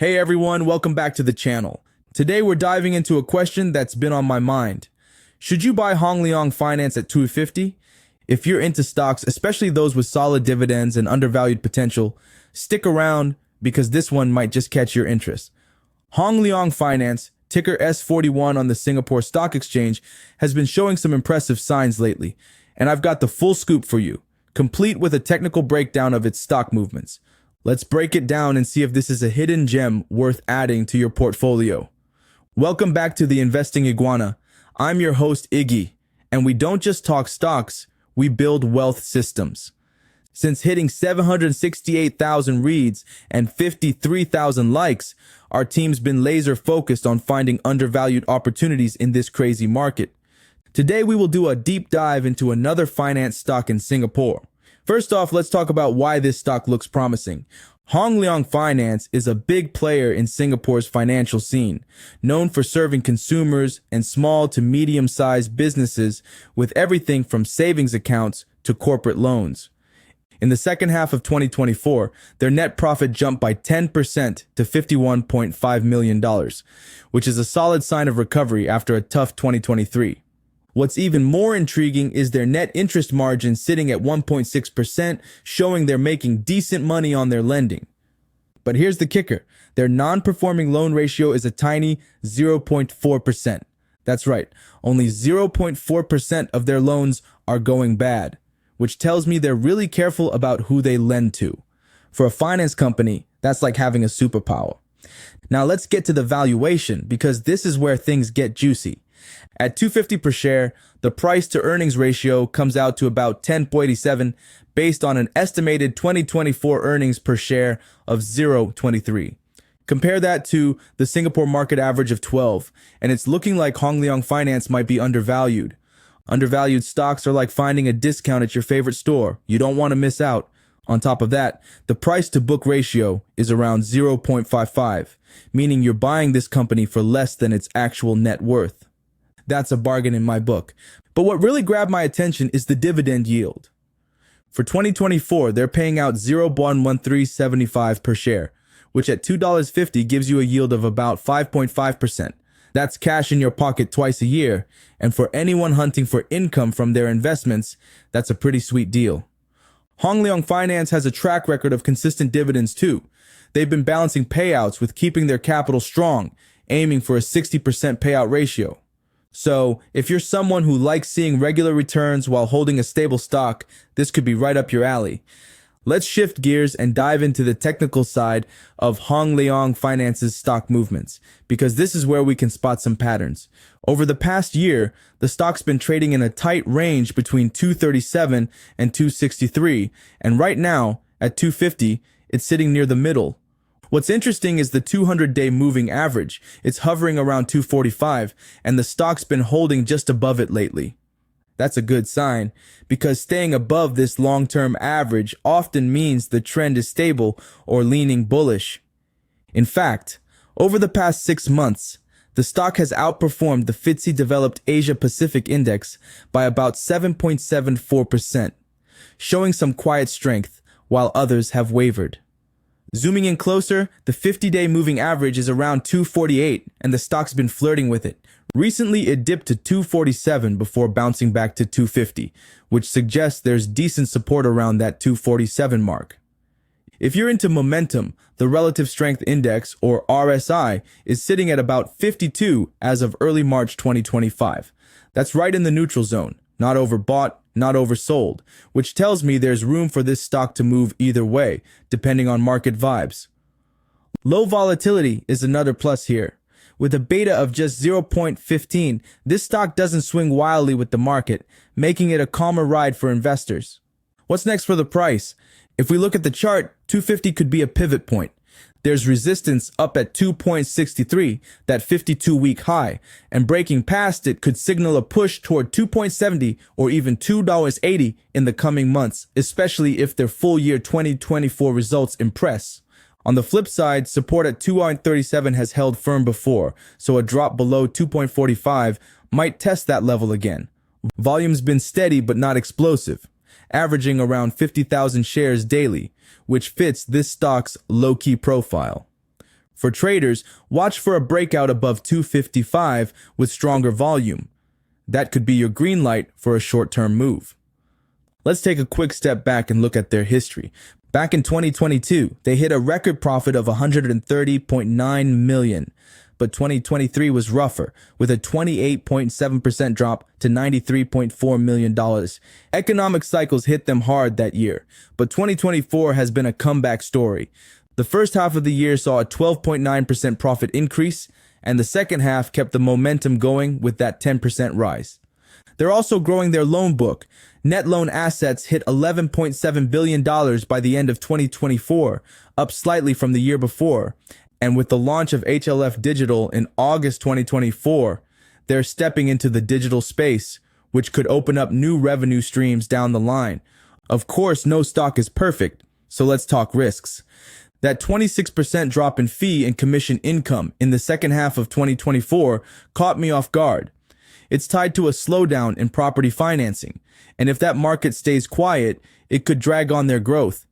Hey everyone, welcome back to the channel. Today we're diving into a question that's been on my mind. Should you buy Hong Leong Finance at $250? If you're into stocks, especially those with solid dividends and undervalued potential, stick around because this one might just catch your interest. Hong Leong Finance, ticker S41 on the Singapore Stock Exchange, has been showing some impressive signs lately, and I've got the full scoop for you, complete with a technical breakdown of its stock movements. Let's break it down and see if this is a hidden gem worth adding to your portfolio. Welcome back to the Investing Iguana. I'm your host, Iggy, and we don't just talk stocks, we build wealth systems. Since hitting 768,000 reads and 53,000 likes, our team's been laser focused on finding undervalued opportunities in this crazy market. Today, we will do a deep dive into another finance stock in Singapore. First off, let's talk about why this stock looks promising. Hong Leong Finance is a big player in Singapore's financial scene, known for serving consumers and small to medium-sized businesses with everything from savings accounts to corporate loans. In the second half of 2024, their net profit jumped by 10% to $51.5 million, which is a solid sign of recovery after a tough 2023. What's even more intriguing is their net interest margin sitting at 1.6%, showing they're making decent money on their lending. But here's the kicker. Their non-performing loan ratio is a tiny 0.4%. That's right, only 0.4% of their loans are going bad, which tells me they're really careful about who they lend to. For a finance company, that's like having a superpower. Now let's get to the valuation, because this is where things get juicy. At $250 per share, the price to earnings ratio comes out to about 10.87 based on an estimated 2024 earnings per share of 0.23. Compare that to the Singapore market average of 12, and it's looking like Hong Leong Finance might be undervalued. Undervalued stocks are like finding a discount at your favorite store. You don't want to miss out. On top of that, the price to book ratio is around 0.55, meaning you're buying this company for less than its actual net worth. That's a bargain in my book. But what really grabbed my attention is the dividend yield. For 2024, they're paying out 0.1375 per share, which at $2.50 gives you a yield of about 5.5%. That's cash in your pocket twice a year, and for anyone hunting for income from their investments, that's a pretty sweet deal. Hong Leong Finance has a track record of consistent dividends too. They've been balancing payouts with keeping their capital strong, aiming for a 60% payout ratio. So, if you're someone who likes seeing regular returns while holding a stable stock, this could be right up your alley. Let's shift gears and dive into the technical side of Hong Leong Finance's stock movements, because this is where we can spot some patterns. Over the past year, the stock's been trading in a tight range between 237 and 263, and right now, at 250, it's sitting near the middle. What's interesting is the 200-day moving average. It's hovering around 245, and the stock's been holding just above it lately. That's a good sign, because staying above this long-term average often means the trend is stable or leaning bullish. In fact, over the past 6 months, the stock has outperformed the FTSE Developed Asia Pacific Index by about 7.74%, showing some quiet strength while others have wavered. Zooming in closer, the 50-day moving average is around 248, and the stock's been flirting with it. Recently, it dipped to 247 before bouncing back to 250, which suggests there's decent support around that 247 mark. If you're into momentum, the Relative Strength Index, or RSI, is sitting at about 52 as of early March 2025. That's right in the neutral zone, not overbought, not oversold, which tells me there's room for this stock to move either way, depending on market vibes. Low volatility is another plus here. With a beta of just 0.15, this stock doesn't swing wildly with the market, making it a calmer ride for investors. What's next for the price? If we look at the chart, 250 could be a pivot point. There's resistance up at 2.63, that 52-week high, and breaking past it could signal a push toward 2.70 or even $2.80 in the coming months, especially if their full year 2024 results impress. On the flip side, support at 2.37 has held firm before, so a drop below 2.45 might test that level again. Volume's been steady but not explosive, averaging around 50,000 shares daily, which fits this stock's low-key profile. For traders, watch for a breakout above 255 with stronger volume. That could be your green light for a short-term move. Let's take a quick step back and look at their history. Back in 2022, they hit a record profit of $130.9 million, but 2023 was rougher, with a 28.7% drop to $93.4 million. Economic cycles hit them hard that year, but 2024 has been a comeback story. The first half of the year saw a 12.9% profit increase, and the second half kept the momentum going with that 10% rise. They're also growing their loan book. Net loan assets hit $11.7 billion by the end of 2024, up slightly from the year before. And with the launch of HLF Digital in August 2024, they're stepping into the digital space, which could open up new revenue streams down the line. Of course, no stock is perfect, so let's talk risks. That 26% drop in fee and commission income in the second half of 2024 caught me off guard. It's tied to a slowdown in property financing, and if that market stays quiet, it could drag on their growth.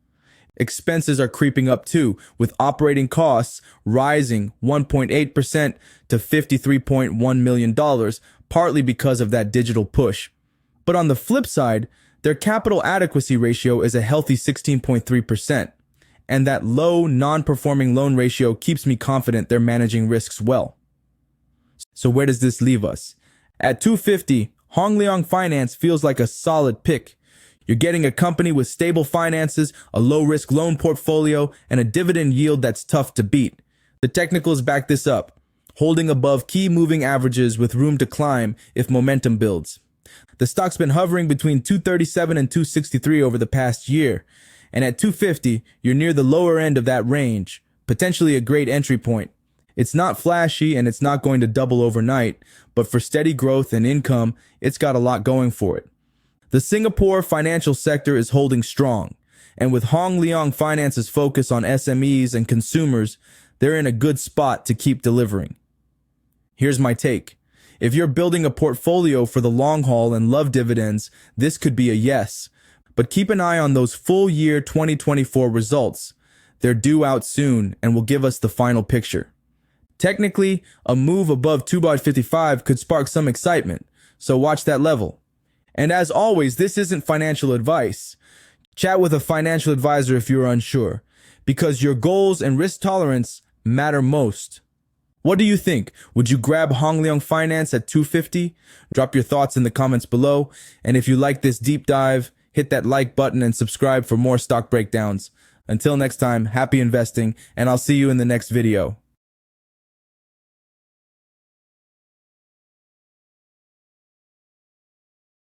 Expenses are creeping up too, with operating costs rising 1.8% to $53.1 million, partly because of that digital push. But on the flip side, their capital adequacy ratio is a healthy 16.3%, and that low non-performing loan ratio keeps me confident they're managing risks well. So where does this leave us? At 250, Hong Leong Finance feels like a solid pick. You're getting a company with stable finances, a low-risk loan portfolio, and a dividend yield that's tough to beat. The technicals back this up, holding above key moving averages with room to climb if momentum builds. The stock's been hovering between 237 and 263 over the past year, and at 250, you're near the lower end of that range, potentially a great entry point. It's not flashy and it's not going to double overnight, but for steady growth and income, it's got a lot going for it. The Singapore financial sector is holding strong, and with Hong Leong Finance's focus on SMEs and consumers, they're in a good spot to keep delivering. Here's my take. If you're building a portfolio for the long haul and love dividends, this could be a yes. But keep an eye on those full year 2024 results. They're due out soon and will give us the final picture. Technically, a move above 2.55 could spark some excitement, so watch that level. And as always, this isn't financial advice. Chat with a financial advisor if you're unsure, because your goals and risk tolerance matter most. What do you think? Would you grab Hong Leong Finance at 250? Drop your thoughts in the comments below. And if you like this deep dive, hit that like button and subscribe for more stock breakdowns. Until next time, happy investing, and I'll see you in the next video.